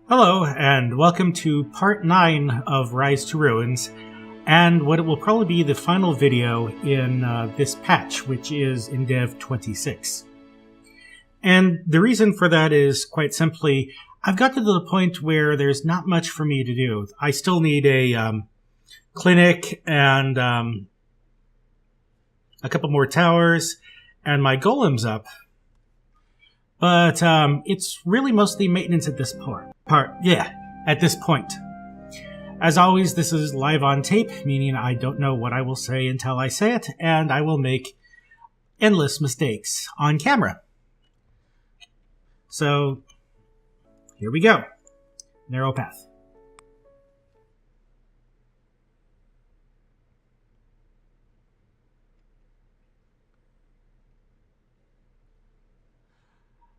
Hello, and welcome to part 9 of Rise to Ruins, and what it will probably be the final video in this patch, which is InDev 26. And the reason for that is, quite simply, I've got to the point where there's not much for me to do. I still need a clinic and a couple more towers, and my golem's up. But it's really mostly maintenance at this point. At this point. As always, this is live on tape, meaning I don't know what I will say until I say it, and I will make endless mistakes on camera. So, here we go. Narrow path.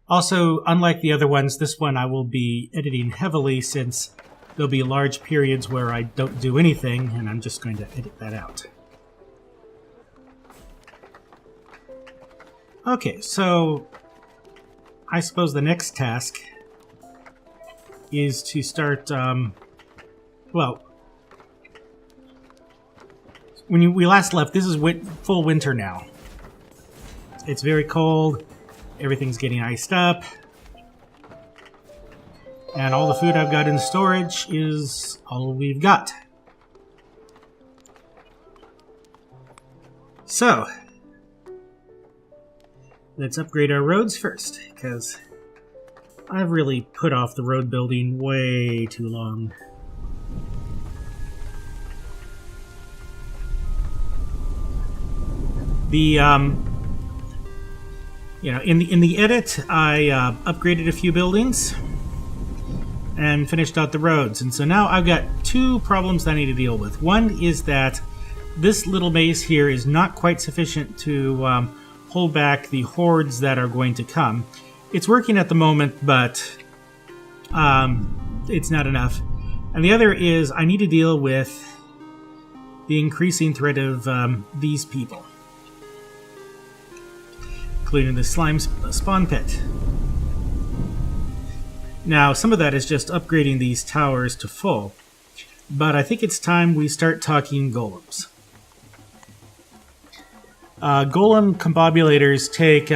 Also, unlike the other ones, this one I will be editing heavily since there'll be large periods where I don't do anything, and I'm just going to edit that out. Okay, so I suppose the next task is to start, well, when we last left, this is full winter now. It's very cold. Everything's getting iced up. And all the food I've got in storage is all we've got. So, let's upgrade our roads first, because I've really put off the road building way too long. In the edit, I upgraded a few buildings and finished out the roads. And so now I've got two problems that I need to deal with. One is that this little base here is not quite sufficient to hold back the hordes that are going to come. It's working at the moment, but it's not enough. And the other is I need to deal with the increasing threat of these people, including the slime spawn pit. Now, some of that is just upgrading these towers to full, but I think it's time we start talking golems. Golem combobulators take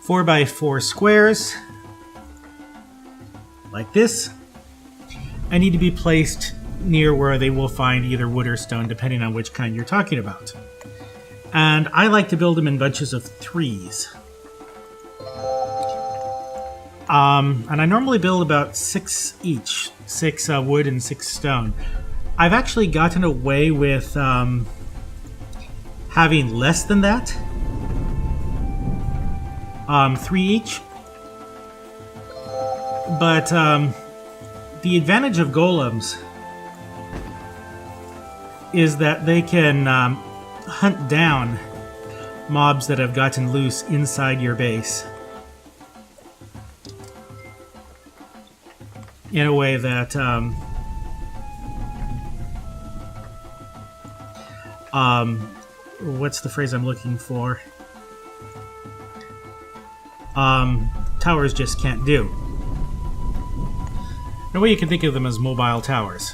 4x4 squares, like this, and need to be placed near where they will find either wood or stone, depending on which kind you're talking about. And I like to build them in bunches of 3s. And I normally build about 6 each. 6 wood and 6 stone. I've actually gotten away with having less than that. 3 each. But the advantage of golems is that they can hunt down mobs that have gotten loose inside your base in a way that what's the phrase I'm looking for? Towers just can't do. In a way, you can think of them as mobile towers.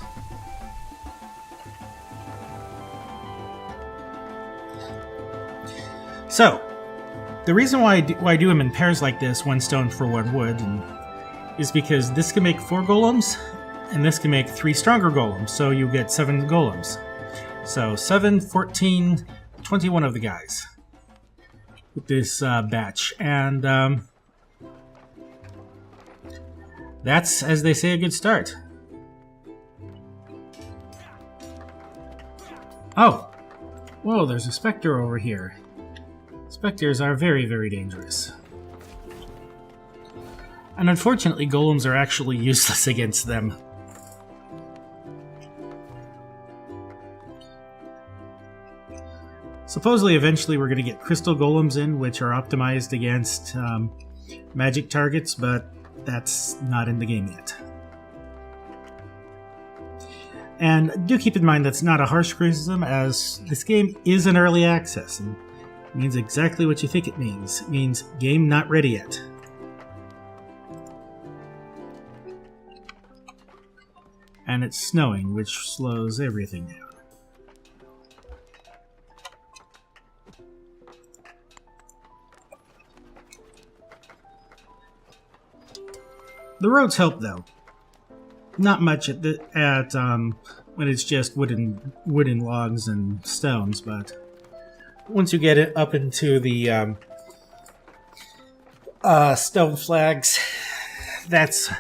So, the reason why I do them in pairs like this, 1 stone for 1 wood, is because this can make 4 golems, and this can make 3 stronger golems, so you get 7 golems. So 7, 14, 21 of the guys with this batch. And that's, as they say, a good start. Oh! Whoa, there's a specter over here. Spectres are very, very dangerous. And unfortunately, golems are actually useless against them. Supposedly, eventually, we're going to get crystal golems in, which are optimized against magic targets, but that's not in the game yet. And do keep in mind that's not a harsh criticism, as this game is in early access, and it means exactly what you think it means. It means game not ready yet. And it's snowing, which slows everything down. The roads help, though. Not much when it's just wooden logs and stones, but once you get it up into the stone flags, that's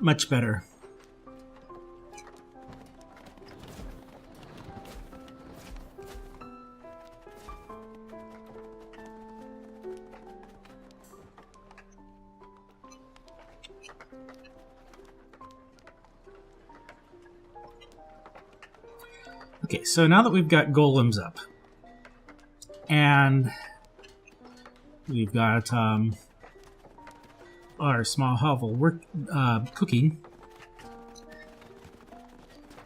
much better. Okay, so now that we've got golems up, and we've got our small hovel cooking,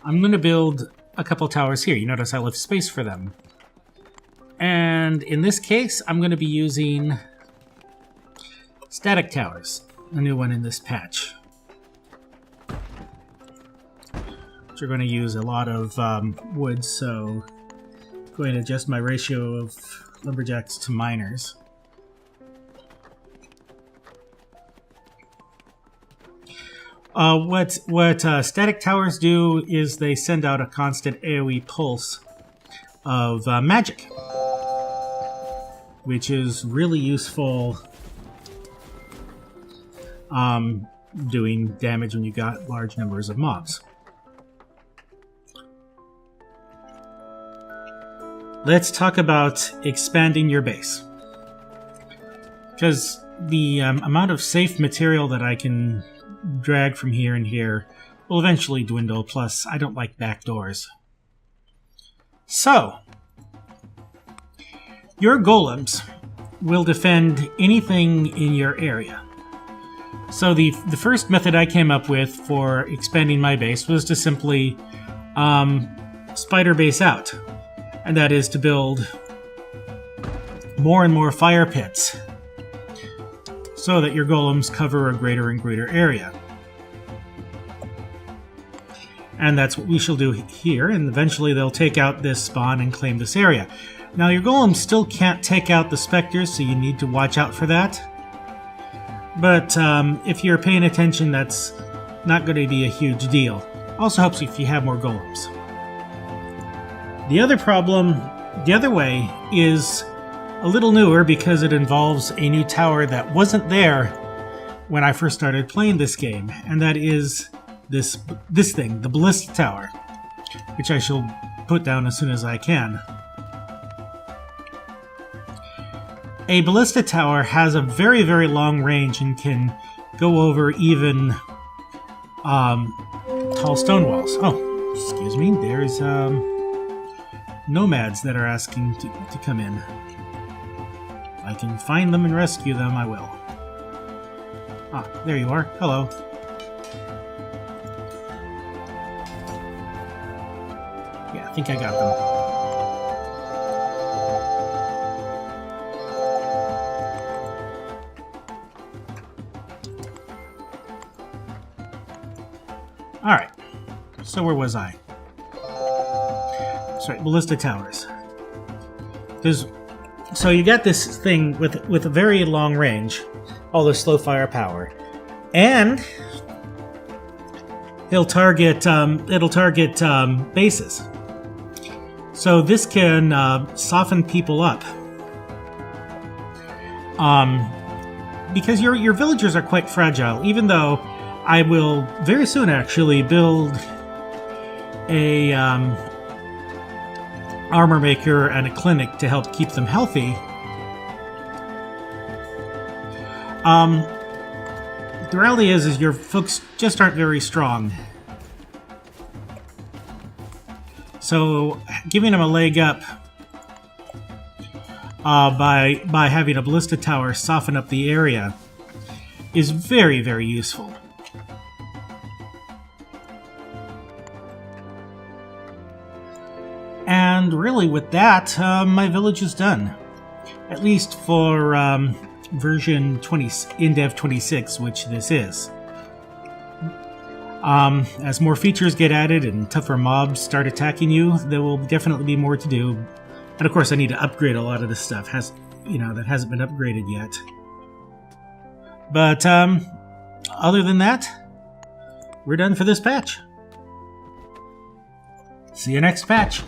I'm going to build a couple towers here. You notice I left space for them. And in this case, I'm going to be using static towers, a new one in this patch. We're going to use a lot of wood, so I'm going to adjust my ratio of lumberjacks to miners. What static towers do is they send out a constant AoE pulse of magic, which is really useful doing damage when you got large numbers of mobs. Let's talk about expanding your base. Because the amount of safe material that I can drag from here and here will eventually dwindle, plus I don't like back doors. So, your golems will defend anything in your area. So the first method I came up with for expanding my base was to simply spider base out. And that is to build more and more fire pits so that your golems cover a greater and greater area. And that's what we shall do here, and eventually they'll take out this spawn and claim this area. Now your golems still can't take out the specters, so you need to watch out for that. But if you're paying attention, that's not going to be a huge deal. Also helps if you have more golems. The other problem, the other way, is a little newer because it involves a new tower that wasn't there when I first started playing this game, and that is this thing, the ballista tower, which I shall put down as soon as I can. A ballista tower has a very, very long range and can go over even tall stone walls. Oh, excuse me, there's nomads that are asking to come in. If I can find them and rescue them, I will. Ah, there you are. Hello. Yeah, I think I got them. Alright. So where was I? Sorry, ballista towers. So you got this thing with a very long range, all the slow fire power, and it'll target bases. So this can soften people up, because your villagers are quite fragile. Even though I will very soon actually build a armor maker and a clinic to help keep them healthy. The reality is your folks just aren't very strong. So giving them a leg up by having a ballista tower soften up the area is very, very useful. And really, with that, my village is done. At least for version 20, InDev 26, which this is. As more features get added and tougher mobs start attacking you, there will definitely be more to do. And of course, I need to upgrade a lot of this stuff, that hasn't been upgraded yet. But other than that, we're done for this patch. See you next patch.